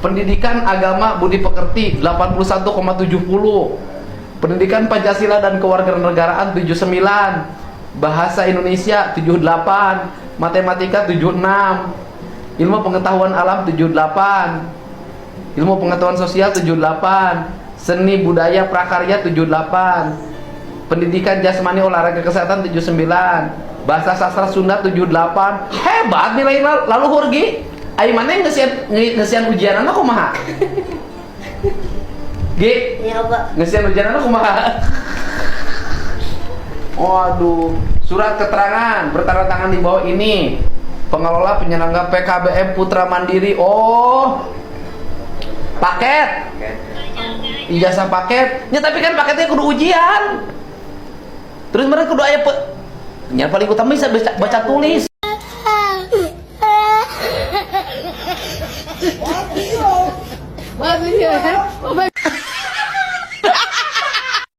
Pendidikan agama budi pekerti 81,70. Pendidikan Pancasila dan kewarganegaraan 79. Bahasa Indonesia 78. Matematika 76. Ilmu pengetahuan alam 78. Ilmu pengetahuan sosial 78. Seni budaya prakarya 78. Pendidikan jasmani olahraga kesehatan 79. Bahasa sastra Sunda 78. Hebat nilai lalu hurgi. Ai mana ngesian ujian anak kumaha? G. Ya, Pak. Ngesian ujian anak kumaha? Waduh, surat keterangan bertanda tangan di bawah ini. Pengelola penyelenggara PKBM Putra Mandiri. Oh. Paket. Ijazah paket. Ya tapi kan paketnya kudu ujian. Terus mereka kudu aya yang paling utama bisa baca tulis. Bagus ya.